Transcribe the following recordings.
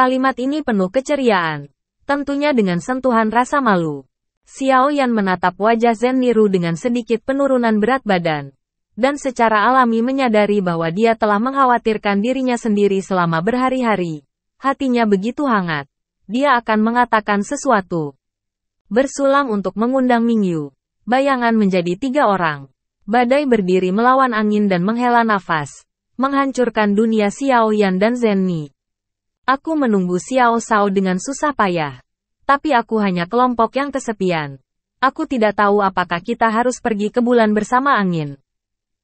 Kalimat ini penuh keceriaan. Tentunya dengan sentuhan rasa malu. Xiao Yan menatap wajah Zen Niru dengan sedikit penurunan berat badan. Dan secara alami menyadari bahwa dia telah mengkhawatirkan dirinya sendiri selama berhari-hari. Hatinya begitu hangat. Dia akan mengatakan sesuatu. Bersulang untuk mengundang Mingyu. Bayangan menjadi 3 orang. Badai berdiri melawan angin dan menghela nafas. Menghancurkan dunia Xiao Yan dan Zen Ni. Aku menunggu Xiao Shao dengan susah payah. Tapi aku hanya kelompok yang kesepian. Aku tidak tahu apakah kita harus pergi ke bulan bersama angin.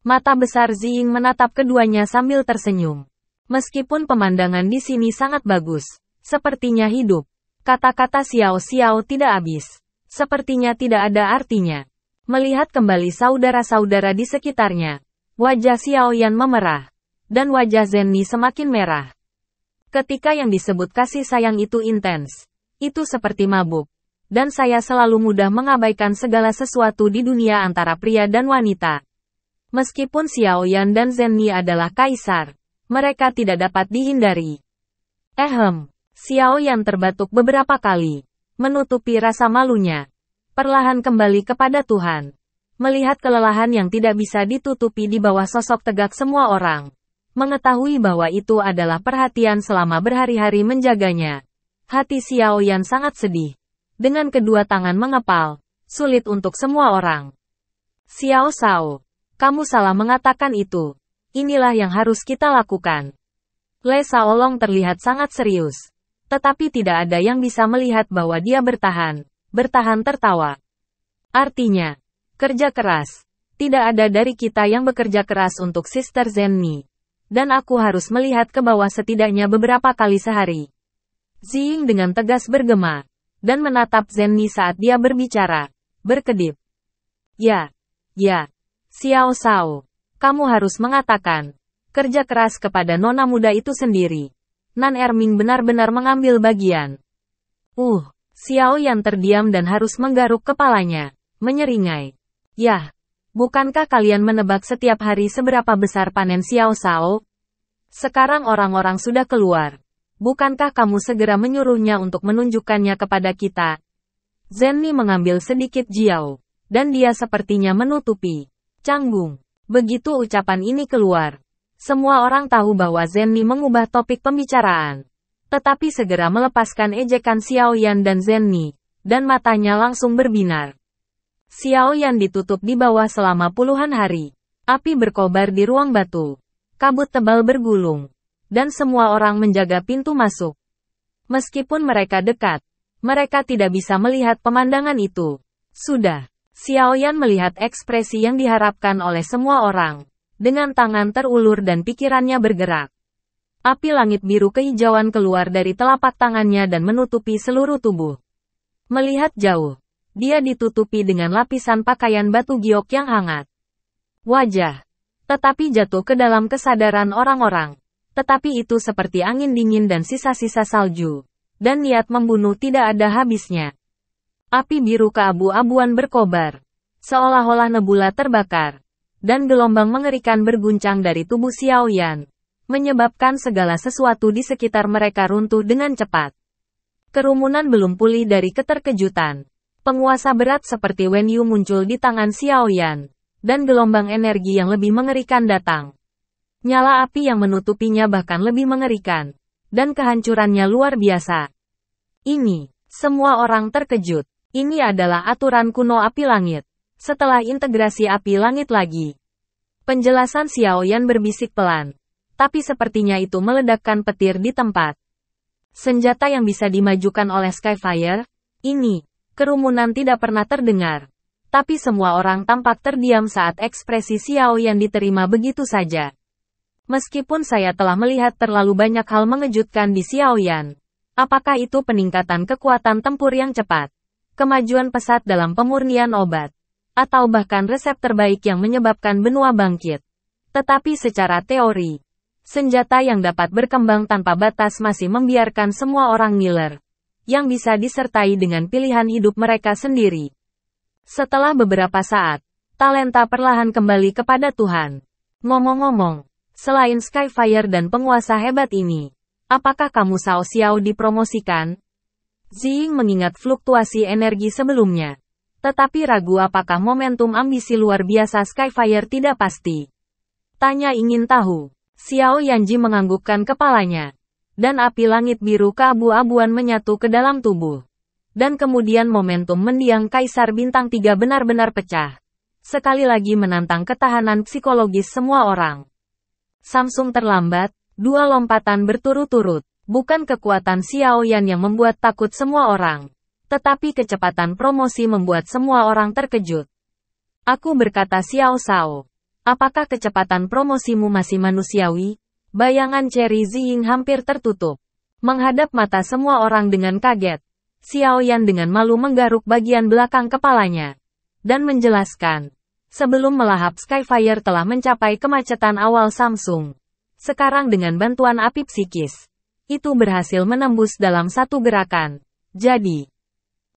Mata besar Ziying menatap keduanya sambil tersenyum. Meskipun pemandangan di sini sangat bagus, sepertinya hidup. Kata-kata Xiao Xiao tidak habis. Sepertinya tidak ada artinya. Melihat kembali saudara-saudara di sekitarnya, wajah Xiao Yan memerah. Dan wajah Zen Ni semakin merah. Ketika yang disebut kasih sayang itu intens, itu seperti mabuk. Dan saya selalu mudah mengabaikan segala sesuatu di dunia antara pria dan wanita. Meskipun Xiao Yan dan Zen Ni adalah kaisar, mereka tidak dapat dihindari. Xiao Yan terbatuk beberapa kali, menutupi rasa malunya. Perlahan kembali kepada Tuhan. Melihat kelelahan yang tidak bisa ditutupi di bawah sosok tegak semua orang. Mengetahui bahwa itu adalah perhatian selama berhari-hari menjaganya. Hati Xiao Yan sangat sedih. Dengan kedua tangan mengepal, sulit untuk semua orang. Xiao Shao, kamu salah mengatakan itu. Inilah yang harus kita lakukan. Le Shaolong terlihat sangat serius. Tetapi tidak ada yang bisa melihat bahwa dia bertahan tertawa. Artinya, kerja keras. Tidak ada dari kita yang bekerja keras untuk Sister Zen Ni. Dan aku harus melihat ke bawah setidaknya beberapa kali sehari. Ziying dengan tegas bergema. Dan menatap Zen Ni saat dia berbicara. Berkedip. Ya. Xiao Shao. Kamu harus mengatakan. Kerja keras kepada nona muda itu sendiri. Nan Erming benar-benar mengambil bagian. Xiao Yan terdiam dan harus menggaruk kepalanya. Menyeringai. Yah. Bukankah kalian menebak setiap hari seberapa besar panen Xiao Shao? Sekarang orang-orang sudah keluar. Bukankah kamu segera menyuruhnya untuk menunjukkannya kepada kita? Zen Ni mengambil sedikit jiao. Dan dia sepertinya menutupi. Canggung. Begitu ucapan ini keluar. Semua orang tahu bahwa Zen Ni mengubah topik pembicaraan. Tetapi segera melepaskan ejekan Xiao Yan dan Zen Ni. Dan matanya langsung berbinar. Xiao Yan ditutup di bawah selama puluhan hari. Api berkobar di ruang batu. Kabut tebal bergulung. Dan semua orang menjaga pintu masuk. Meskipun mereka dekat, mereka tidak bisa melihat pemandangan itu. Sudah. Xiao Yan melihat ekspresi yang diharapkan oleh semua orang. Dengan tangan terulur dan pikirannya bergerak. Api langit biru kehijauan keluar dari telapak tangannya dan menutupi seluruh tubuh. Melihat jauh. Dia ditutupi dengan lapisan pakaian batu giok yang hangat. Wajah. Tetapi jatuh ke dalam kesadaran orang-orang. Tetapi itu seperti angin dingin dan sisa-sisa salju. Dan niat membunuh tidak ada habisnya. Api biru keabu-abuan berkobar. Seolah-olah nebula terbakar. Dan gelombang mengerikan berguncang dari tubuh Xiao Yan. Menyebabkan segala sesuatu di sekitar mereka runtuh dengan cepat. Kerumunan belum pulih dari keterkejutan. Penguasa berat seperti Wen Yu muncul di tangan Xiao Yan. Dan gelombang energi yang lebih mengerikan datang. Nyala api yang menutupinya bahkan lebih mengerikan. Dan kehancurannya luar biasa. Ini, semua orang terkejut. Ini adalah aturan kuno api langit. Setelah integrasi api langit lagi. Penjelasan Xiao Yan berbisik pelan. Tapi sepertinya itu meledakkan petir di tempat. Senjata yang bisa dimajukan oleh Skyfire? Ini. Kerumunan tidak pernah terdengar. Tapi semua orang tampak terdiam saat ekspresi Xiao Yan diterima begitu saja. Meskipun saya telah melihat terlalu banyak hal mengejutkan di Xiao Yan. Apakah itu peningkatan kekuatan tempur yang cepat? Kemajuan pesat dalam pemurnian obat? Atau bahkan resep terbaik yang menyebabkan benua bangkit? Tetapi secara teori, senjata yang dapat berkembang tanpa batas masih membiarkan semua orang ngiler. Yang bisa disertai dengan pilihan hidup mereka sendiri. Setelah beberapa saat, talenta perlahan kembali kepada Tuhan. Ngomong-ngomong, selain Skyfire dan penguasa hebat ini, Apakah kamu Cao Xiao dipromosikan? Ziying mengingat fluktuasi energi sebelumnya. Tetapi ragu apakah momentum ambisi luar biasa Skyfire tidak pasti. Tanya ingin tahu. Xiao Yanji menganggukkan kepalanya. Dan api langit biru keabu-abuan menyatu ke dalam tubuh. Dan kemudian momentum mendiang Kaisar Bintang 3 benar-benar pecah. Sekali lagi menantang ketahanan psikologis semua orang. Samsung terlambat. 2 lompatan berturut-turut, bukan kekuatan Xiao Yan yang membuat takut semua orang. Tetapi kecepatan promosi membuat semua orang terkejut. Aku berkata Xiao Shao. Apakah kecepatan promosimu masih manusiawi? Bayangan Cherry Ziying hampir tertutup. Menghadap mata semua orang dengan kaget. Xiao Yan dengan malu menggaruk bagian belakang kepalanya. Dan menjelaskan. Sebelum melahap Skyfire telah mencapai kemacetan awal Samsung. Sekarang dengan bantuan api psikis, itu berhasil menembus dalam satu gerakan. Jadi,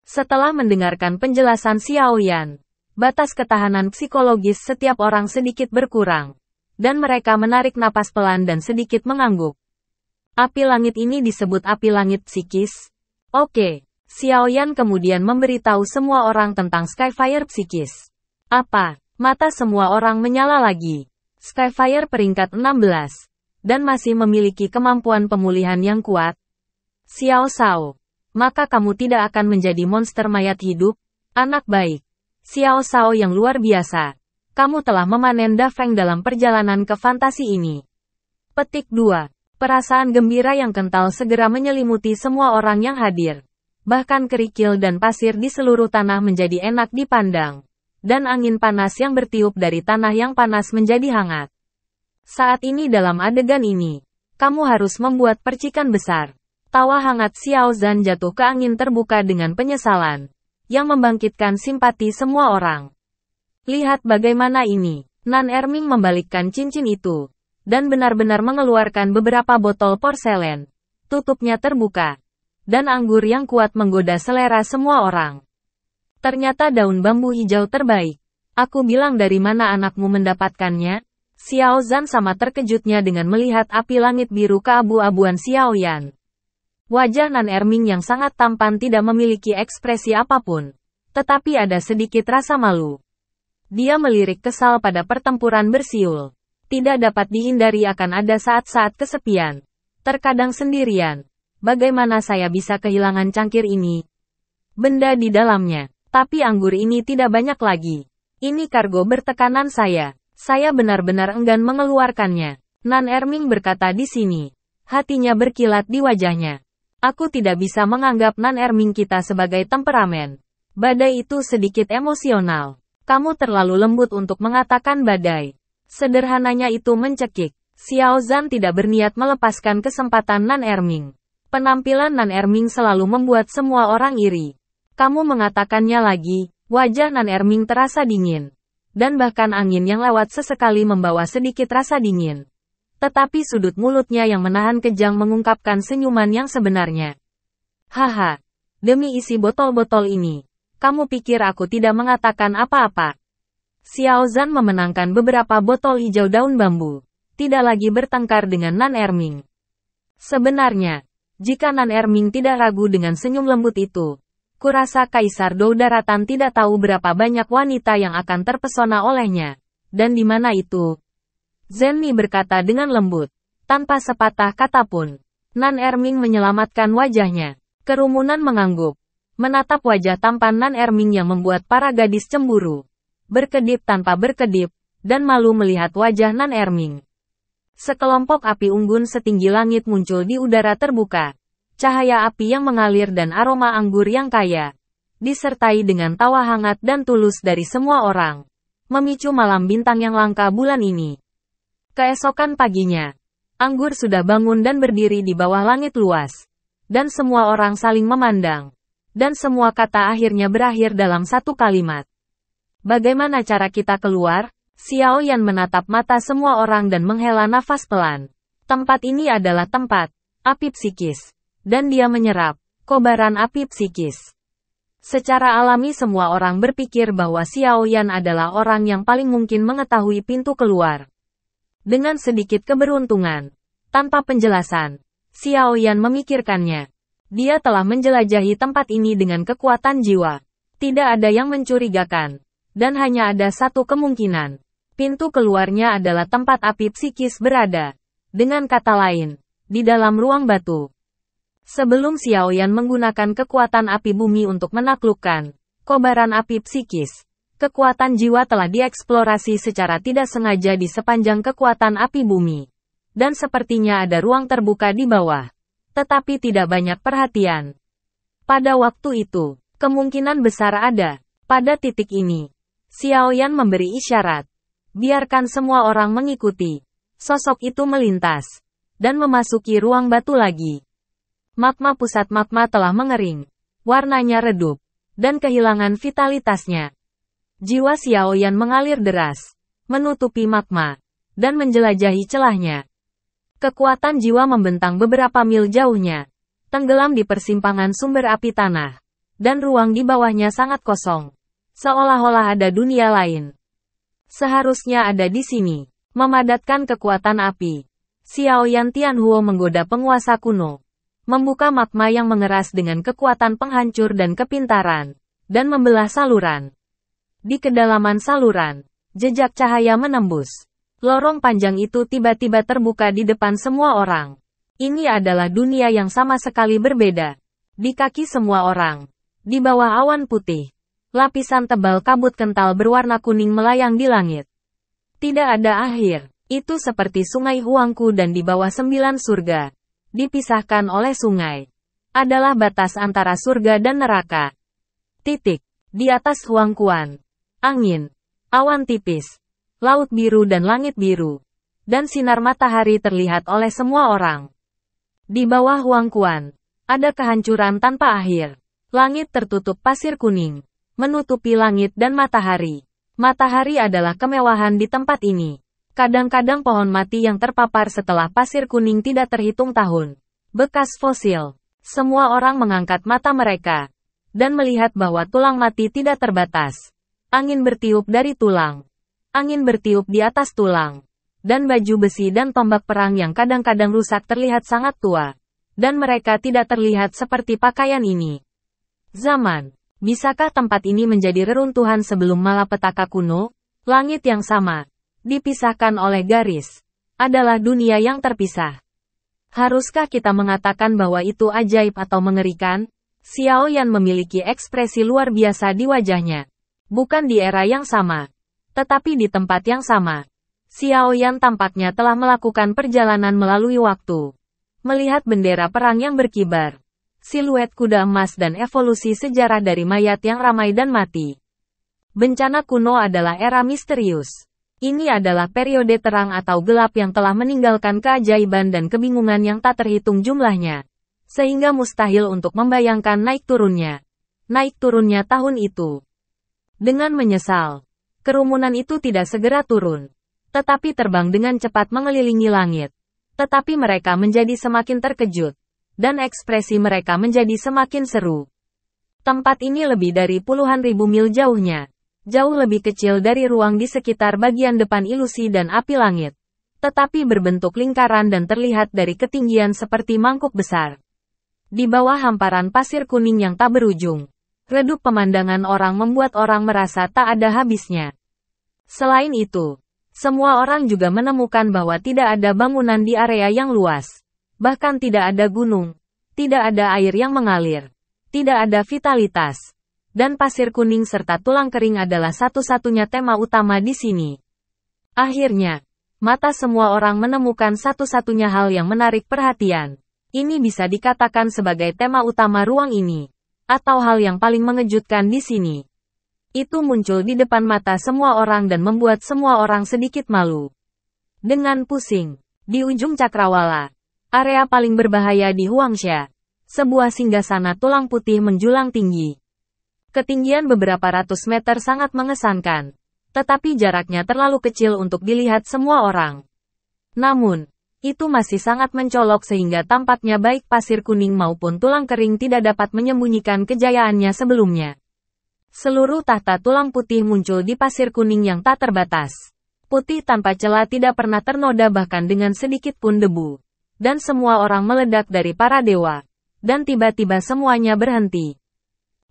setelah mendengarkan penjelasan Xiao Yan, batas ketahanan psikologis setiap orang sedikit berkurang. Dan mereka menarik napas pelan dan sedikit mengangguk. Api langit ini disebut api langit psikis? Oke. Xiao Yan kemudian memberitahu semua orang tentang Skyfire psikis. Apa? Mata semua orang menyala lagi. Skyfire peringkat 16. Dan masih memiliki kemampuan pemulihan yang kuat. Xiao Shao. Maka kamu tidak akan menjadi monster mayat hidup, anak baik. Xiao Shao yang luar biasa. Kamu telah memanen Dafeng dalam perjalanan ke fantasi ini. Petik 2. Perasaan gembira yang kental segera menyelimuti semua orang yang hadir. Bahkan kerikil dan pasir di seluruh tanah menjadi enak dipandang. Dan angin panas yang bertiup dari tanah yang panas menjadi hangat. Saat ini dalam adegan ini, kamu harus membuat percikan besar. Tawa hangat Xiao Zhan jatuh ke angin terbuka dengan penyesalan. Yang membangkitkan simpati semua orang. Lihat bagaimana ini. Nan Erming membalikkan cincin itu. Dan benar-benar mengeluarkan beberapa botol porselen. Tutupnya terbuka. Dan anggur yang kuat menggoda selera semua orang. Ternyata daun bambu hijau terbaik. Aku bilang dari mana anakmu mendapatkannya? Xiao Zhan sama terkejutnya dengan melihat api langit biru keabu-abuan Xiao Yan. Wajah Nan Erming yang sangat tampan tidak memiliki ekspresi apapun. Tetapi ada sedikit rasa malu. Dia melirik kesal pada pertempuran bersiul. Tidak dapat dihindari akan ada saat-saat kesepian. Terkadang sendirian. Bagaimana saya bisa kehilangan cangkir ini? Benda di dalamnya. Tapi anggur ini tidak banyak lagi. Ini kargo bertekanan saya. Saya benar-benar enggan mengeluarkannya. Nan Erming berkata di sini. Hatinya berkilat di wajahnya. Aku tidak bisa menganggap Nan Erming kita sebagai temperamen. Badai itu sedikit emosional. Kamu terlalu lembut untuk mengatakan badai. Sederhananya itu mencekik. Xiao Zhan tidak berniat melepaskan kesempatan Nan Erming. Penampilan Nan Erming selalu membuat semua orang iri. Kamu mengatakannya lagi. Wajah Nan Erming terasa dingin. Dan bahkan angin yang lewat sesekali membawa sedikit rasa dingin. Tetapi sudut mulutnya yang menahan kejang mengungkapkan senyuman yang sebenarnya. Haha, demi isi botol-botol ini, kamu pikir aku tidak mengatakan apa-apa? Xiao Zhan memenangkan beberapa botol hijau daun bambu, tidak lagi bertengkar dengan Nan Erming. Sebenarnya, jika Nan Erming tidak ragu dengan senyum lembut itu, kurasa Kaisar Dou Daratan tidak tahu berapa banyak wanita yang akan terpesona olehnya. Dan di mana itu? Zenni berkata dengan lembut. Tanpa sepatah kata pun. Nan Erming menyelamatkan wajahnya. Kerumunan mengangguk. Menatap wajah tampan Nan Erming yang membuat para gadis cemburu. Berkedip tanpa berkedip. Dan malu melihat wajah Nan Erming. Sekelompok api unggun setinggi langit muncul di udara terbuka. Cahaya api yang mengalir dan aroma anggur yang kaya. Disertai dengan tawa hangat dan tulus dari semua orang. Memicu malam bintang yang langka bulan ini. Keesokan paginya. Anggur sudah bangun dan berdiri di bawah langit luas. Dan semua orang saling memandang. Dan semua kata akhirnya berakhir dalam satu kalimat. Bagaimana cara kita keluar? Xiao Yan menatap mata semua orang dan menghela nafas pelan. Tempat ini adalah tempat api psikis. Dan dia menyerap kobaran api psikis. Secara alami semua orang berpikir bahwa Xiao Yan adalah orang yang paling mungkin mengetahui pintu keluar. Dengan sedikit keberuntungan, tanpa penjelasan, Xiao Yan memikirkannya. Dia telah menjelajahi tempat ini dengan kekuatan jiwa. Tidak ada yang mencurigakan. Dan hanya ada satu kemungkinan. Pintu keluarnya adalah tempat api psikis berada. Dengan kata lain, di dalam ruang batu. Sebelum Xiao Yan menggunakan kekuatan api bumi untuk menaklukkan kobaran api psikis, kekuatan jiwa telah dieksplorasi secara tidak sengaja di sepanjang kekuatan api bumi. Dan sepertinya ada ruang terbuka di bawah. Tetapi tidak banyak perhatian. Pada waktu itu, kemungkinan besar ada. Pada titik ini, Xiao Yan memberi isyarat. Biarkan semua orang mengikuti. Sosok itu melintas. Dan memasuki ruang batu lagi. Magma pusat magma telah mengering. Warnanya redup. Dan kehilangan vitalitasnya. Jiwa Xiao Yan mengalir deras. Menutupi magma. Dan menjelajahi celahnya. Kekuatan jiwa membentang beberapa mil jauhnya. Tenggelam di persimpangan sumber api tanah. Dan ruang di bawahnya sangat kosong. Seolah-olah ada dunia lain. Seharusnya ada di sini. Memadatkan kekuatan api. Xiao Yan Tianhuo menggoda penguasa kuno. Membuka magma yang mengeras dengan kekuatan penghancur dan kepintaran. Dan membelah saluran. Di kedalaman saluran, jejak cahaya menembus. Lorong panjang itu tiba-tiba terbuka di depan semua orang. Ini adalah dunia yang sama sekali berbeda. Di kaki semua orang. Di bawah awan putih. Lapisan tebal kabut kental berwarna kuning melayang di langit. Tidak ada akhir. Itu seperti sungai Huangku dan di bawah 9 surga. Dipisahkan oleh sungai. Adalah batas antara surga dan neraka. Titik. Di atas Huangkuan. Angin. Awan tipis. Laut biru dan langit biru. Dan sinar matahari terlihat oleh semua orang. Di bawah Huangkuan. Ada kehancuran tanpa akhir. Langit tertutup pasir kuning. Menutupi langit dan matahari. Matahari adalah kemewahan di tempat ini. Kadang-kadang pohon mati yang terpapar setelah pasir kuning tidak terhitung tahun. Bekas fosil. Semua orang mengangkat mata mereka. Dan melihat bahwa tulang mati tidak terbatas. Angin bertiup dari tulang. Angin bertiup di atas tulang. Dan baju besi dan tombak perang yang kadang-kadang rusak terlihat sangat tua. Dan mereka tidak terlihat seperti pakaian ini. Zaman. Bisakah tempat ini menjadi reruntuhan sebelum malapetaka kuno? Langit yang sama. Dipisahkan oleh garis. Adalah dunia yang terpisah. Haruskah kita mengatakan bahwa itu ajaib atau mengerikan? Xiao Yan memiliki ekspresi luar biasa di wajahnya. Bukan di era yang sama. Tetapi di tempat yang sama, Xiao Yan tampaknya telah melakukan perjalanan melalui waktu. Melihat bendera perang yang berkibar, siluet kuda emas dan evolusi sejarah dari mayat yang ramai dan mati. Bencana kuno adalah era misterius. Ini adalah periode terang atau gelap yang telah meninggalkan keajaiban dan kebingungan yang tak terhitung jumlahnya. Sehingga mustahil untuk membayangkan naik turunnya tahun itu. Dengan menyesal. Kerumunan itu tidak segera turun. Tetapi terbang dengan cepat mengelilingi langit. Tetapi mereka menjadi semakin terkejut. Dan ekspresi mereka menjadi semakin seru. Tempat ini lebih dari puluhan ribu mil jauhnya. Jauh lebih kecil dari ruang di sekitar bagian depan ilusi dan api langit. Tetapi berbentuk lingkaran dan terlihat dari ketinggian seperti mangkuk besar. Di bawah hamparan pasir kuning yang tak berujung. Redup pemandangan orang membuat orang merasa tak ada habisnya. Selain itu, semua orang juga menemukan bahwa tidak ada bangunan di area yang luas. Bahkan tidak ada gunung. Tidak ada air yang mengalir. Tidak ada vitalitas. Dan pasir kuning serta tulang kering adalah satu-satunya tema utama di sini. Akhirnya, mata semua orang menemukan satu-satunya hal yang menarik perhatian. Ini bisa dikatakan sebagai tema utama ruang ini. Atau hal yang paling mengejutkan di sini. Itu muncul di depan mata semua orang dan membuat semua orang sedikit malu. Dengan pusing. Di ujung cakrawala. Area paling berbahaya di Huangsha. Sebuah singgasana tulang putih menjulang tinggi. Ketinggian beberapa ratus meter sangat mengesankan. Tetapi jaraknya terlalu kecil untuk dilihat semua orang. Namun, itu masih sangat mencolok sehingga tampaknya baik pasir kuning maupun tulang kering tidak dapat menyembunyikan kejayaannya sebelumnya. Seluruh tahta tulang putih muncul di pasir kuning yang tak terbatas. Putih tanpa celah tidak pernah ternoda bahkan dengan sedikit pun debu. dan semua orang meledak dari para dewa. Dan tiba-tiba semuanya berhenti.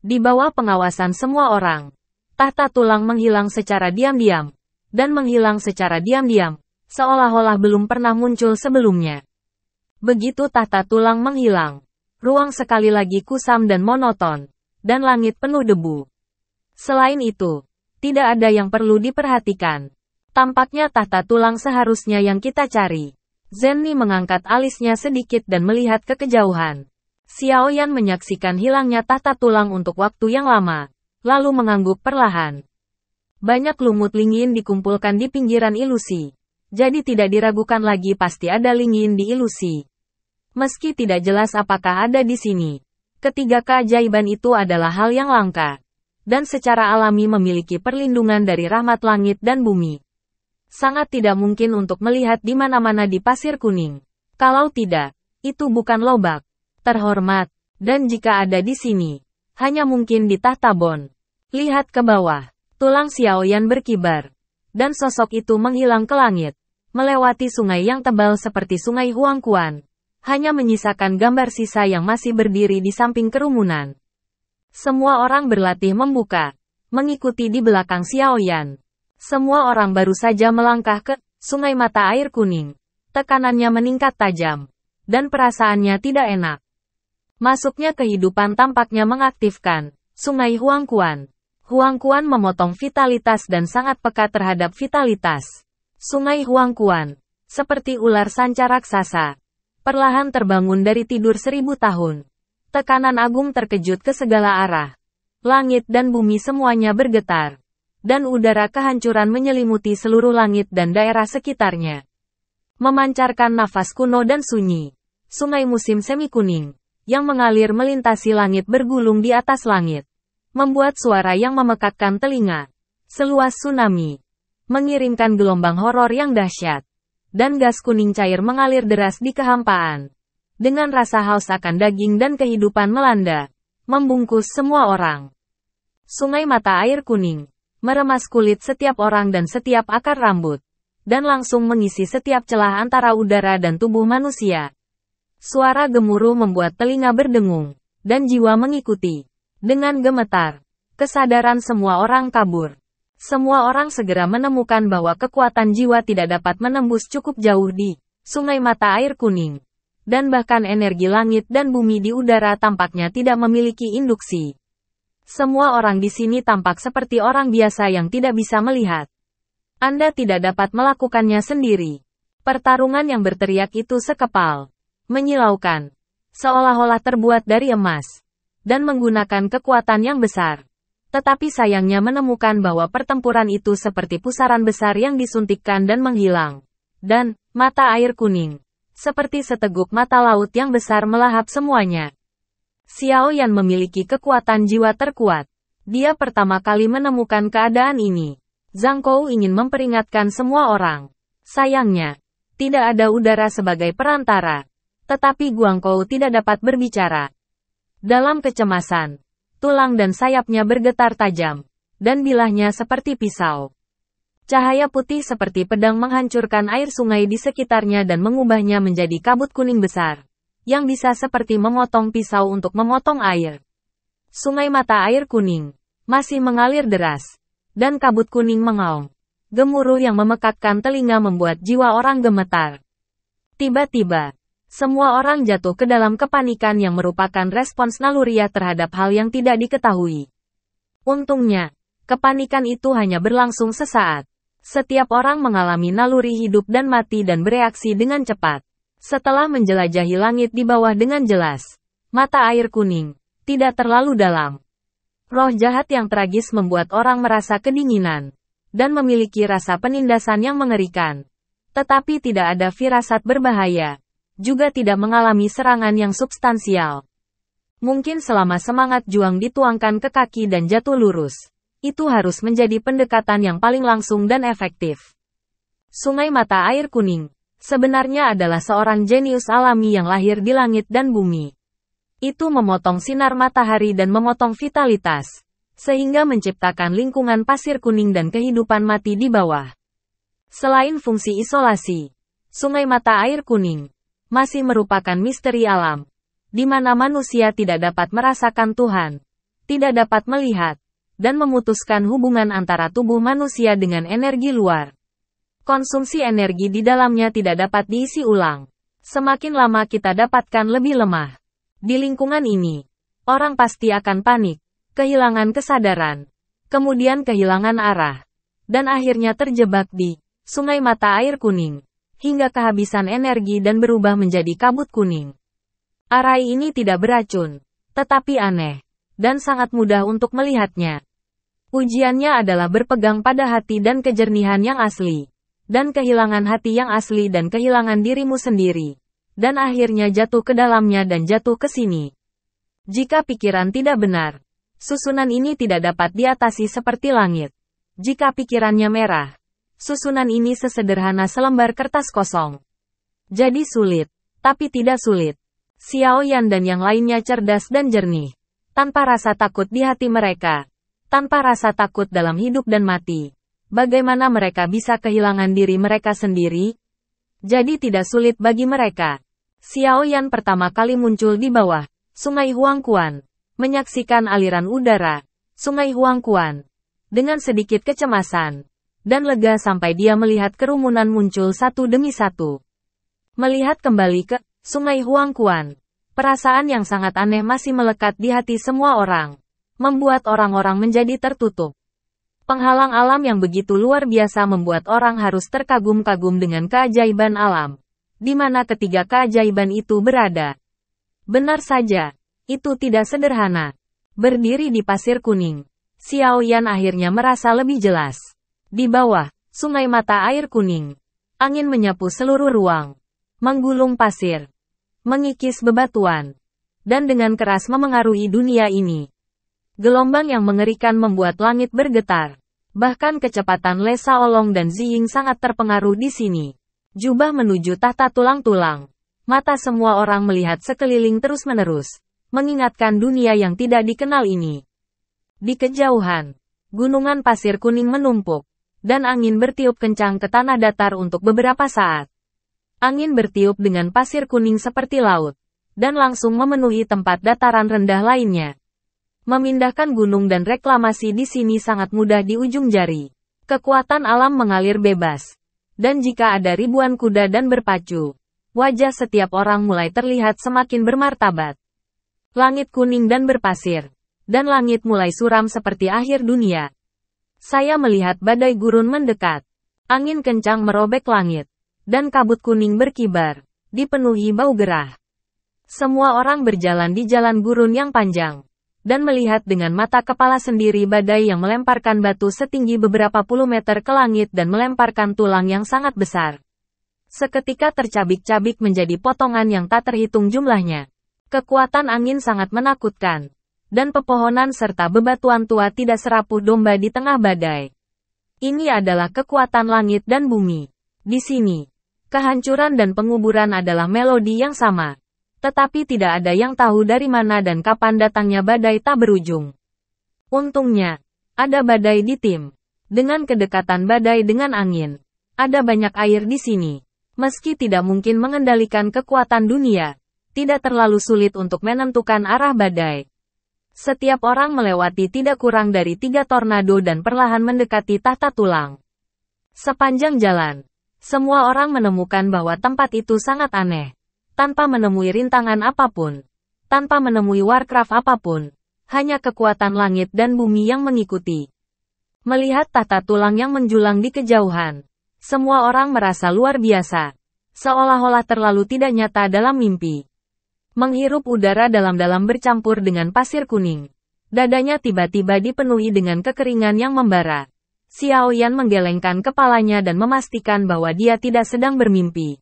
Di bawah pengawasan semua orang, tahta tulang menghilang secara diam-diam, dan menghilang secara diam-diam, seolah-olah belum pernah muncul sebelumnya. Begitu tahta tulang menghilang, ruang sekali lagi kusam dan monoton, dan langit penuh debu. Selain itu, tidak ada yang perlu diperhatikan. Tampaknya tahta tulang seharusnya yang kita cari. Zenni mengangkat alisnya sedikit dan melihat ke kejauhan. Xiao Yan menyaksikan hilangnya tahta tulang untuk waktu yang lama, lalu mengangguk perlahan. Banyak lumut lingin dikumpulkan di pinggiran ilusi. Jadi tidak diragukan lagi pasti ada lingin di ilusi. Meski tidak jelas apakah ada di sini, ketiga keajaiban itu adalah hal yang langka. Dan secara alami memiliki perlindungan dari rahmat langit dan bumi. Sangat tidak mungkin untuk melihat di mana-mana di pasir kuning. Kalau tidak, itu bukan lobak terhormat, dan jika ada di sini, hanya mungkin di tahta Bon. Lihat ke bawah, tulang Xiao Yan berkibar, dan sosok itu menghilang ke langit, melewati sungai yang tebal seperti sungai Huangquan, hanya menyisakan gambar sisa yang masih berdiri di samping kerumunan. Semua orang berlatih membuka, mengikuti di belakang Xiao Yan. Semua orang baru saja melangkah ke sungai mata air kuning. Tekanannya meningkat tajam, dan perasaannya tidak enak. Masuknya kehidupan tampaknya mengaktifkan sungai Huangquan. Huangquan memotong vitalitas dan sangat peka terhadap vitalitas. Sungai Huangquan, seperti ular sanca raksasa, perlahan terbangun dari tidur 1000 tahun. Tekanan agung terkejut ke segala arah. Langit dan bumi semuanya bergetar. Dan udara kehancuran menyelimuti seluruh langit dan daerah sekitarnya. Memancarkan nafas kuno dan sunyi. Sungai musim semi kuning, yang mengalir melintasi langit bergulung di atas langit. Membuat suara yang memekakkan telinga. Seluas tsunami. Mengirimkan gelombang horor yang dahsyat. Dan gas kuning cair mengalir deras di kehampaan. Dengan rasa haus akan daging dan kehidupan melanda. Membungkus semua orang. Sungai mata air kuning. Meremas kulit setiap orang dan setiap akar rambut. Dan langsung mengisi setiap celah antara udara dan tubuh manusia. Suara gemuruh membuat telinga berdengung, dan jiwa mengikuti. Dengan gemetar, kesadaran semua orang kabur. Semua orang segera menemukan bahwa kekuatan jiwa tidak dapat menembus cukup jauh di sungai mata air kuning. Dan bahkan energi langit dan bumi di udara tampaknya tidak memiliki induksi. Semua orang di sini tampak seperti orang biasa yang tidak bisa melihat. Anda tidak dapat melakukannya sendiri. Pertarungan yang berteriak itu sekepal. Menyilaukan, seolah-olah terbuat dari emas, dan menggunakan kekuatan yang besar. Tetapi sayangnya menemukan bahwa pertempuran itu seperti pusaran besar yang disuntikkan dan menghilang. Dan, mata air kuning, seperti seteguk mata laut yang besar melahap semuanya. Xiao Yan memiliki kekuatan jiwa terkuat. Dia pertama kali menemukan keadaan ini. Zhang Kou ingin memperingatkan semua orang. Sayangnya, tidak ada udara sebagai perantara. Tetapi Guangkou tidak dapat berbicara. Dalam kecemasan, tulang dan sayapnya bergetar tajam, dan bilahnya seperti pisau. Cahaya putih seperti pedang menghancurkan air sungai di sekitarnya dan mengubahnya menjadi kabut kuning besar, yang bisa seperti memotong pisau untuk memotong air. Sungai mata air kuning masih mengalir deras, dan kabut kuning mengaung. Gemuruh yang memekakkan telinga membuat jiwa orang gemetar. Tiba-tiba, semua orang jatuh ke dalam kepanikan yang merupakan respons naluriah terhadap hal yang tidak diketahui. Untungnya, kepanikan itu hanya berlangsung sesaat. Setiap orang mengalami naluri hidup dan mati dan bereaksi dengan cepat. Setelah menjelajahi langit di bawah dengan jelas, mata air kuning tidak terlalu dalam. Roh jahat yang tragis membuat orang merasa kedinginan, dan memiliki rasa penindasan yang mengerikan. Tetapi tidak ada firasat berbahaya. Juga tidak mengalami serangan yang substansial. Mungkin selama semangat juang dituangkan ke kaki dan jatuh lurus, itu harus menjadi pendekatan yang paling langsung dan efektif. Sungai mata air kuning, sebenarnya adalah seorang jenius alami yang lahir di langit dan bumi. Itu memotong sinar matahari dan memotong vitalitas, sehingga menciptakan lingkungan pasir kuning dan kehidupan mati di bawah. Selain fungsi isolasi, sungai mata air kuning masih merupakan misteri alam, di mana manusia tidak dapat merasakan Tuhan, tidak dapat melihat, dan memutuskan hubungan antara tubuh manusia dengan energi luar. Konsumsi energi di dalamnya tidak dapat diisi ulang. Semakin lama kita dapatkan lebih lemah. Di lingkungan ini, orang pasti akan panik, kehilangan kesadaran, kemudian kehilangan arah, dan akhirnya terjebak di sungai mata air kuning, hingga kehabisan energi dan berubah menjadi kabut kuning. Arai ini tidak beracun, tetapi aneh, dan sangat mudah untuk melihatnya. Ujiannya adalah berpegang pada hati dan kejernihan yang asli, dan kehilangan hati yang asli dan kehilangan dirimu sendiri, dan akhirnya jatuh ke dalamnya dan jatuh ke sini. Jika pikiran tidak benar, susunan ini tidak dapat diatasi seperti langit. Jika pikirannya merah, susunan ini sesederhana selembar kertas kosong. Jadi sulit, tapi tidak sulit. Xiao Yan dan yang lainnya cerdas dan jernih, tanpa rasa takut di hati mereka, tanpa rasa takut dalam hidup dan mati. Bagaimana mereka bisa kehilangan diri mereka sendiri? Jadi tidak sulit bagi mereka. Xiao Yan pertama kali muncul di bawah Sungai Huangquan, menyaksikan aliran udara Sungai Huangquan dengan sedikit kecemasan dan lega sampai dia melihat kerumunan muncul satu demi satu. Melihat kembali ke Sungai Huangquan, perasaan yang sangat aneh masih melekat di hati semua orang, membuat orang-orang menjadi tertutup. Penghalang alam yang begitu luar biasa membuat orang harus terkagum-kagum dengan keajaiban alam, di mana ketiga keajaiban itu berada. Benar saja, itu tidak sederhana. Berdiri di pasir kuning, Xiao Yan akhirnya merasa lebih jelas. Di bawah sungai mata air kuning, angin menyapu seluruh ruang, menggulung pasir, mengikis bebatuan, dan dengan keras memengaruhi dunia ini. Gelombang yang mengerikan membuat langit bergetar. Bahkan kecepatan Le Shaolong dan Ziying sangat terpengaruh di sini. Jubah menuju tahta tulang-tulang. Mata semua orang melihat sekeliling terus-menerus, mengingatkan dunia yang tidak dikenal ini. Di kejauhan, gunungan pasir kuning menumpuk, dan angin bertiup kencang ke tanah datar untuk beberapa saat. Angin bertiup dengan pasir kuning seperti laut, dan langsung memenuhi tempat dataran rendah lainnya. Memindahkan gunung dan reklamasi di sini sangat mudah di ujung jari. Kekuatan alam mengalir bebas. Dan jika ada ribuan kuda dan berpacu, wajah setiap orang mulai terlihat semakin bermartabat. Langit kuning dan berpasir. Dan langit mulai suram seperti akhir dunia. Saya melihat badai gurun mendekat. Angin kencang merobek langit. Dan kabut kuning berkibar, dipenuhi bau gerah. Semua orang berjalan di jalan gurun yang panjang. Dan melihat dengan mata kepala sendiri badai yang melemparkan batu setinggi beberapa puluh meter ke langit dan melemparkan tulang yang sangat besar. Seketika tercabik-cabik menjadi potongan yang tak terhitung jumlahnya. Kekuatan angin sangat menakutkan. Dan pepohonan serta bebatuan tua tidak serapuh domba di tengah badai. Ini adalah kekuatan langit dan bumi. Di sini, kehancuran dan penguburan adalah melodi yang sama. Tetapi tidak ada yang tahu dari mana dan kapan datangnya badai tak berujung. Untungnya, ada badai di tim. Dengan kedekatan badai dengan angin, ada banyak air di sini. Meski tidak mungkin mengendalikan kekuatan dunia, tidak terlalu sulit untuk menentukan arah badai. Setiap orang melewati tidak kurang dari 3 tornado dan perlahan mendekati tahta tulang. Sepanjang jalan, semua orang menemukan bahwa tempat itu sangat aneh. Tanpa menemui rintangan apapun, tanpa menemui Warcraft apapun, hanya kekuatan langit dan bumi yang mengikuti. Melihat tahta tulang yang menjulang di kejauhan, semua orang merasa luar biasa, seolah-olah terlalu tidak nyata dalam mimpi. Menghirup udara dalam-dalam bercampur dengan pasir kuning. Dadanya tiba-tiba dipenuhi dengan kekeringan yang membara. Xiao Yan menggelengkan kepalanya dan memastikan bahwa dia tidak sedang bermimpi.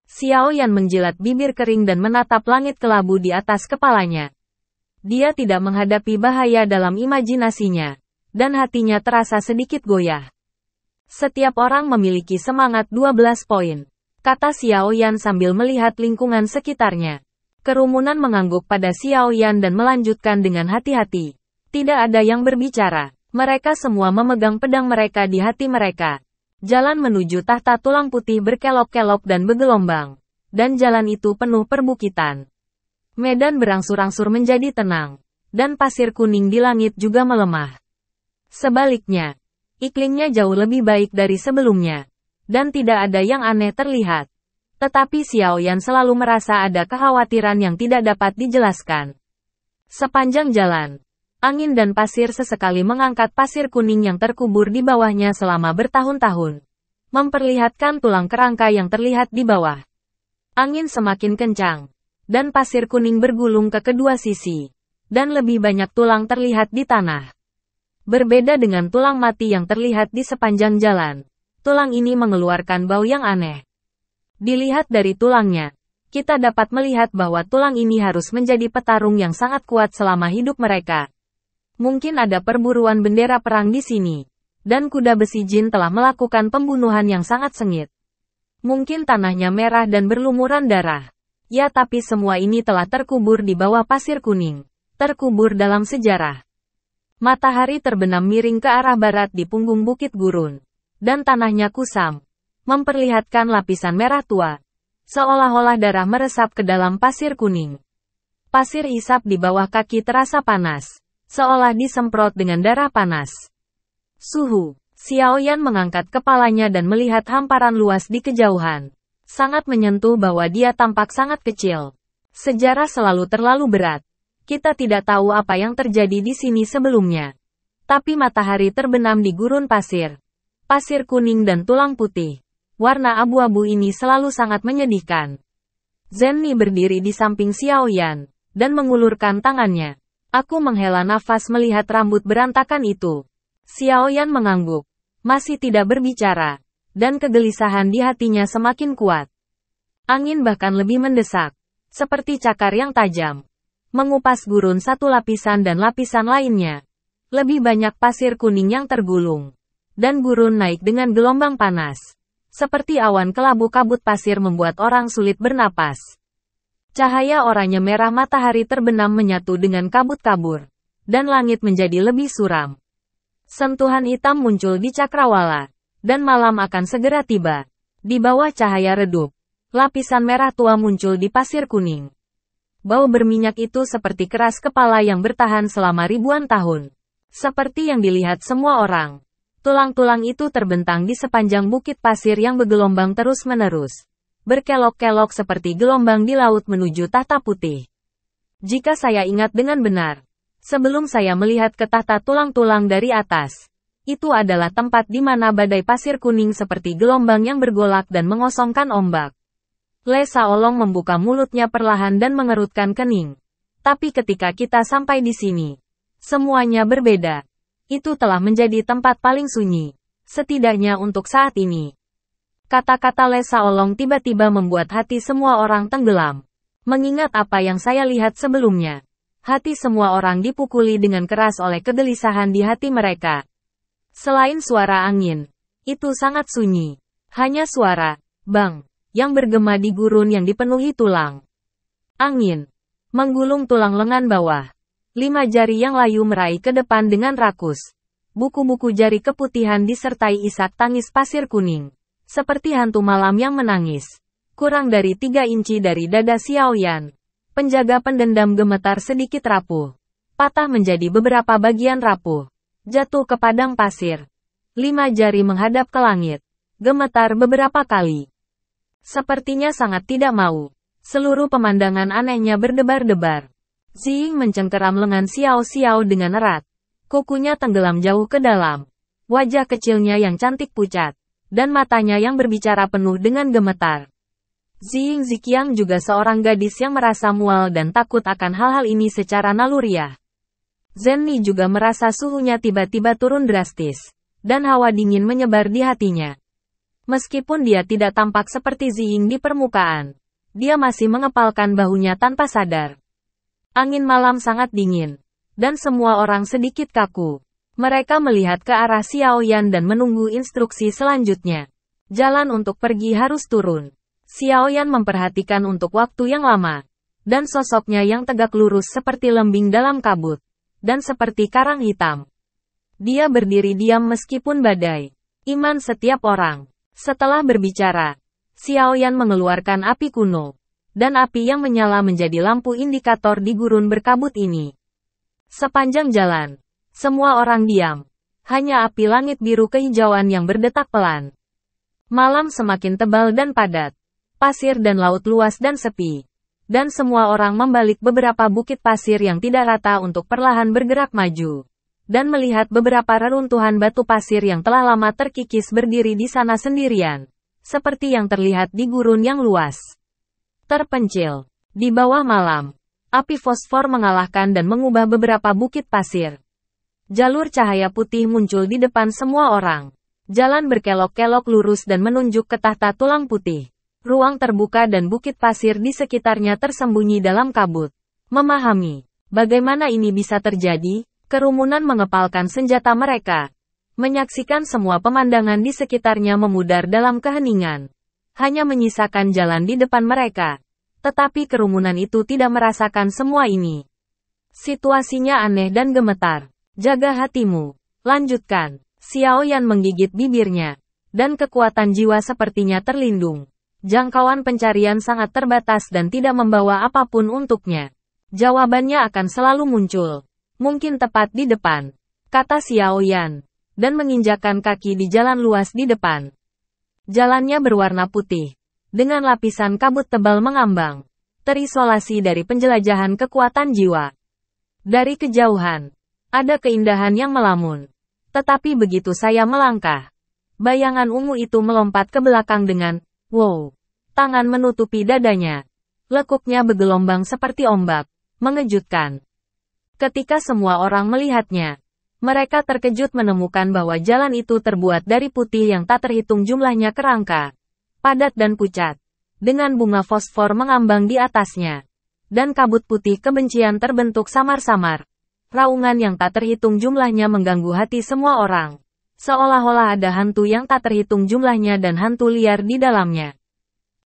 Xiao Yan menjilat bibir kering dan menatap langit kelabu di atas kepalanya. Dia tidak menghadapi bahaya dalam imajinasinya, dan hatinya terasa sedikit goyah. Setiap orang memiliki semangat 12 poin, kata Xiao Yan sambil melihat lingkungan sekitarnya. Kerumunan mengangguk pada Xiao Yan dan melanjutkan dengan hati-hati. Tidak ada yang berbicara. Mereka semua memegang pedang mereka di hati mereka. Jalan menuju tahta tulang putih berkelok-kelok dan bergelombang. dan jalan itu penuh perbukitan. Medan berangsur-angsur menjadi tenang, dan pasir kuning di langit juga melemah. Sebaliknya, iklimnya jauh lebih baik dari sebelumnya, dan tidak ada yang aneh terlihat. Tetapi Xiao Yan selalu merasa ada kekhawatiran yang tidak dapat dijelaskan. Sepanjang jalan, angin dan pasir sesekali mengangkat pasir kuning yang terkubur di bawahnya selama bertahun-tahun, memperlihatkan tulang kerangka yang terlihat di bawah. Angin semakin kencang, dan pasir kuning bergulung ke kedua sisi, dan lebih banyak tulang terlihat di tanah. Berbeda dengan tulang mati yang terlihat di sepanjang jalan, tulang ini mengeluarkan bau yang aneh. Dilihat dari tulangnya, kita dapat melihat bahwa tulang ini harus menjadi petarung yang sangat kuat selama hidup mereka. Mungkin ada perburuan bendera perang di sini, dan kuda besi jin telah melakukan pembunuhan yang sangat sengit. Mungkin tanahnya merah dan berlumuran darah. Ya, tapi semua ini telah terkubur di bawah pasir kuning, terkubur dalam sejarah. Matahari terbenam miring ke arah barat di punggung bukit gurun, dan tanahnya kusam, memperlihatkan lapisan merah tua, seolah-olah darah meresap ke dalam pasir kuning. Pasir isap di bawah kaki terasa panas, seolah disemprot dengan darah panas. Suhu. Xiao Yan mengangkat kepalanya dan melihat hamparan luas di kejauhan. Sangat menyentuh bahwa dia tampak sangat kecil. Sejarah selalu terlalu berat. Kita tidak tahu apa yang terjadi di sini sebelumnya. Tapi matahari terbenam di gurun pasir. Pasir kuning dan tulang putih. Warna abu-abu ini selalu sangat menyedihkan. Zenni berdiri di samping Xiao Yan, dan mengulurkan tangannya. Aku menghela nafas melihat rambut berantakan itu. Xiao Yan mengangguk, masih tidak berbicara, dan kegelisahan di hatinya semakin kuat. Angin bahkan lebih mendesak, seperti cakar yang tajam, mengupas gurun satu lapisan dan lapisan lainnya. Lebih banyak pasir kuning yang tergulung, dan gurun naik dengan gelombang panas. Seperti awan kelabu kabut pasir membuat orang sulit bernapas. Cahaya oranye merah matahari terbenam menyatu dengan kabut-kabur, dan langit menjadi lebih suram. Sentuhan hitam muncul di cakrawala, dan malam akan segera tiba. Di bawah cahaya redup, lapisan merah tua muncul di pasir kuning. Bau berminyak itu seperti keras kepala yang bertahan selama ribuan tahun. Seperti yang dilihat semua orang. Tulang-tulang itu terbentang di sepanjang bukit pasir yang bergelombang terus-menerus. Berkelok-kelok seperti gelombang di laut menuju tahta putih. Jika saya ingat dengan benar, sebelum saya melihat ke tahta tulang-tulang dari atas, itu adalah tempat di mana badai pasir kuning seperti gelombang yang bergolak dan mengosongkan ombak. Le Saolong membuka mulutnya perlahan dan mengerutkan kening. Tapi ketika kita sampai di sini, semuanya berbeda. Itu telah menjadi tempat paling sunyi, setidaknya untuk saat ini. Kata-kata Le Saolong tiba-tiba membuat hati semua orang tenggelam. Mengingat apa yang saya lihat sebelumnya, hati semua orang dipukuli dengan keras oleh kegelisahan di hati mereka. Selain suara angin, itu sangat sunyi. Hanya suara, bang, yang bergema di gurun yang dipenuhi tulang. Angin menggulung tulang lengan bawah. 5 jari yang layu meraih ke depan dengan rakus. Buku-buku jari keputihan disertai isak tangis pasir kuning. Seperti hantu malam yang menangis. Kurang dari 3 inci dari dada Xiao Yan. Penjaga pendendam gemetar sedikit rapuh. Patah menjadi beberapa bagian rapuh. Jatuh ke padang pasir. 5 jari menghadap ke langit. Gemetar beberapa kali. Sepertinya sangat tidak mau. Seluruh pemandangan anehnya berdebar-debar. Ziying mencengkeram lengan Xiao Xiao dengan erat. Kukunya tenggelam jauh ke dalam. Wajah kecilnya yang cantik pucat. Dan matanya yang berbicara penuh dengan gemetar. Ziying Ziqiang juga seorang gadis yang merasa mual dan takut akan hal-hal ini secara naluriah. Zenni juga merasa suhunya tiba-tiba turun drastis. Dan hawa dingin menyebar di hatinya. Meskipun dia tidak tampak seperti Ziying di permukaan, dia masih mengepalkan bahunya tanpa sadar. Angin malam sangat dingin, dan semua orang sedikit kaku. Mereka melihat ke arah Xiao Yan dan menunggu instruksi selanjutnya. Jalan untuk pergi harus turun. Xiao Yan memperhatikan untuk waktu yang lama, dan sosoknya yang tegak lurus seperti lembing dalam kabut, dan seperti karang hitam. Dia berdiri diam meskipun badai. Iman setiap orang. Setelah berbicara, Xiaoyan mengeluarkan api kuno. Dan api yang menyala menjadi lampu indikator di gurun berkabut ini. Sepanjang jalan, semua orang diam. Hanya api langit biru kehijauan yang berdetak pelan. Malam semakin tebal dan padat. Pasir dan laut luas dan sepi. Dan semua orang membalik beberapa bukit pasir yang tidak rata untuk perlahan bergerak maju. Dan melihat beberapa reruntuhan batu pasir yang telah lama terkikis berdiri di sana sendirian. Seperti yang terlihat di gurun yang luas. Terpencil. Di bawah malam, api fosfor mengalahkan dan mengubah beberapa bukit pasir. Jalur cahaya putih muncul di depan semua orang. Jalan berkelok-kelok lurus dan menunjuk ke tahta tulang putih. Ruang terbuka dan bukit pasir di sekitarnya tersembunyi dalam kabut. Memahami bagaimana ini bisa terjadi, kerumunan mengepalkan senjata mereka. Menyaksikan semua pemandangan di sekitarnya memudar dalam keheningan. Hanya menyisakan jalan di depan mereka. Tetapi kerumunan itu tidak merasakan semua ini. Situasinya aneh dan gemetar. Jaga hatimu. Lanjutkan. Xiaoyan menggigit bibirnya. Dan kekuatan jiwa sepertinya terlindung. Jangkauan pencarian sangat terbatas dan tidak membawa apapun untuknya. Jawabannya akan selalu muncul. Mungkin tepat di depan. Kata Xiaoyan. Dan menginjakkan kaki di jalan luas di depan. Jalannya berwarna putih. Dengan lapisan kabut tebal mengambang. Terisolasi dari penjelajahan kekuatan jiwa. Dari kejauhan. Ada keindahan yang melamun. Tetapi begitu saya melangkah. Bayangan ungu itu melompat ke belakang dengan, wow. Tangan menutupi dadanya. Lekuknya bergelombang seperti ombak. Mengejutkan. Ketika semua orang melihatnya. Mereka terkejut menemukan bahwa jalan itu terbuat dari putih yang tak terhitung jumlahnya kerangka. Padat dan pucat. Dengan bunga fosfor mengambang di atasnya. Dan kabut putih kebencian terbentuk samar-samar. Raungan yang tak terhitung jumlahnya mengganggu hati semua orang. Seolah-olah ada hantu yang tak terhitung jumlahnya dan hantu liar di dalamnya.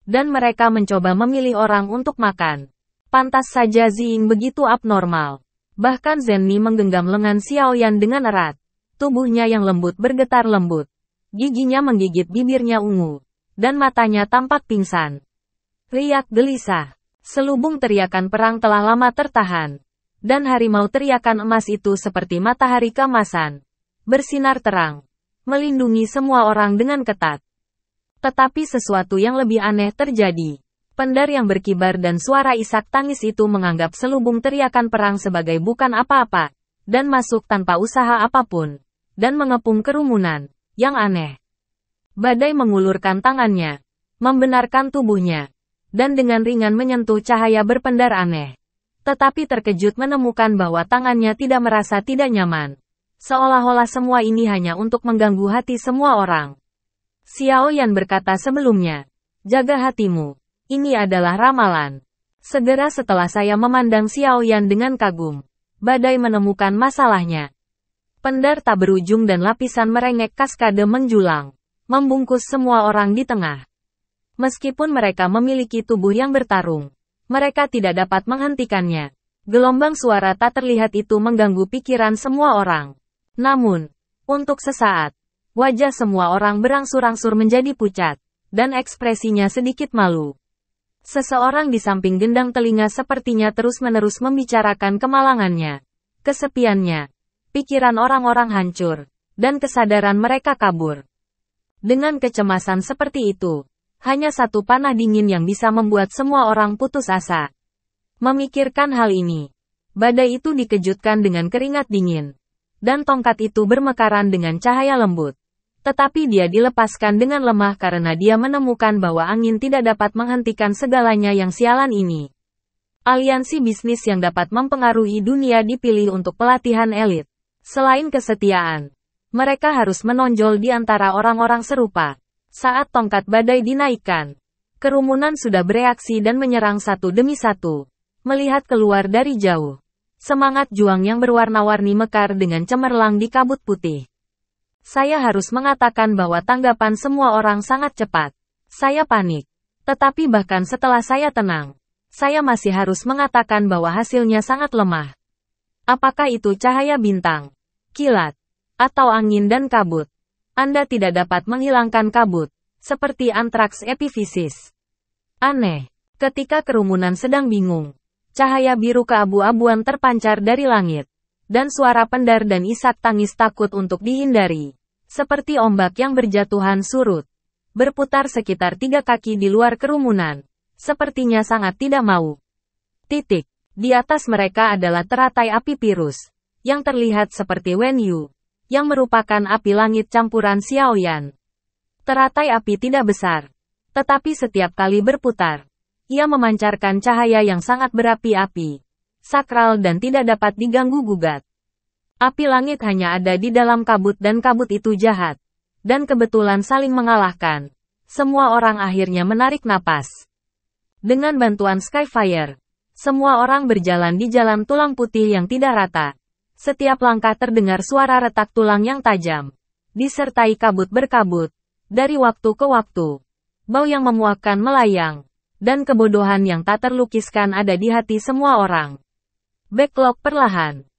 Dan mereka mencoba memilih orang untuk makan. Pantas saja Ziying begitu abnormal. Bahkan Zenni menggenggam lengan Xiaoyan dengan erat. Tubuhnya yang lembut bergetar lembut. Giginya menggigit bibirnya ungu. Dan matanya tampak pingsan. Riak gelisah. Selubung teriakan perang telah lama tertahan. Dan harimau teriakan emas itu seperti matahari keemasan. Bersinar terang. Melindungi semua orang dengan ketat. Tetapi sesuatu yang lebih aneh terjadi. Pendar yang berkibar dan suara isak tangis itu menganggap selubung teriakan perang sebagai bukan apa-apa. Dan masuk tanpa usaha apapun. Dan mengepung kerumunan. Yang aneh. Badai mengulurkan tangannya. Membenarkan tubuhnya. Dan dengan ringan menyentuh cahaya berpendar aneh. Tetapi terkejut menemukan bahwa tangannya tidak merasa tidak nyaman. Seolah-olah semua ini hanya untuk mengganggu hati semua orang. Xiaoyan berkata sebelumnya. Jaga hatimu. Ini adalah ramalan. Segera setelah saya memandang Xiaoyan dengan kagum. Badai menemukan masalahnya. Pendar tak berujung dan lapisan merengek kaskade menjulang. Membungkus semua orang di tengah. Meskipun mereka memiliki tubuh yang bertarung. Mereka tidak dapat menghentikannya. Gelombang suara tak terlihat itu mengganggu pikiran semua orang. Namun, untuk sesaat, wajah semua orang berangsur-angsur menjadi pucat. Dan ekspresinya sedikit malu. Seseorang di samping gendang telinga sepertinya terus-menerus membicarakan kemalangannya, kesepiannya, pikiran orang-orang hancur, dan kesadaran mereka kabur. Dengan kecemasan seperti itu, hanya satu panah dingin yang bisa membuat semua orang putus asa. Memikirkan hal ini, badai itu dikejutkan dengan keringat dingin, dan tongkat itu bermekaran dengan cahaya lembut. Tetapi dia dilepaskan dengan lemah karena dia menemukan bahwa angin tidak dapat menghentikan segalanya yang sialan ini. Aliansi bisnis yang dapat mempengaruhi dunia dipilih untuk pelatihan elit. Selain kesetiaan, mereka harus menonjol di antara orang-orang serupa. Saat tongkat badai dinaikkan, kerumunan sudah bereaksi dan menyerang satu demi satu. Melihat keluar dari jauh, semangat juang yang berwarna-warni mekar dengan cemerlang di kabut putih. Saya harus mengatakan bahwa tanggapan semua orang sangat cepat. Saya panik. Tetapi bahkan setelah saya tenang, saya masih harus mengatakan bahwa hasilnya sangat lemah. Apakah itu cahaya bintang, kilat, atau angin dan kabut? Anda tidak dapat menghilangkan kabut. seperti antraks epifisis. Aneh. Ketika kerumunan sedang bingung, cahaya biru keabu-abuan terpancar dari langit, dan suara pendar dan isak tangis takut untuk dihindari, seperti ombak yang berjatuhan surut, berputar sekitar 3 kaki di luar kerumunan, sepertinya sangat tidak mau. Di atas mereka adalah teratai api Pirus, yang terlihat seperti Wenyu, yang merupakan api langit campuran Xiaoyan. Teratai api tidak besar, tetapi setiap kali berputar, ia memancarkan cahaya yang sangat berapi-api, sakral dan tidak dapat diganggu-gugat. Api langit hanya ada di dalam kabut dan kabut itu jahat, dan kebetulan saling mengalahkan. Semua orang akhirnya menarik napas. Dengan bantuan Skyfire, semua orang berjalan di jalan tulang putih yang tidak rata. Setiap langkah terdengar suara retak tulang yang tajam, disertai kabut berkabut. Dari waktu ke waktu, bau yang memuakkan melayang, dan kebodohan yang tak terlukiskan ada di hati semua orang. Backlog perlahan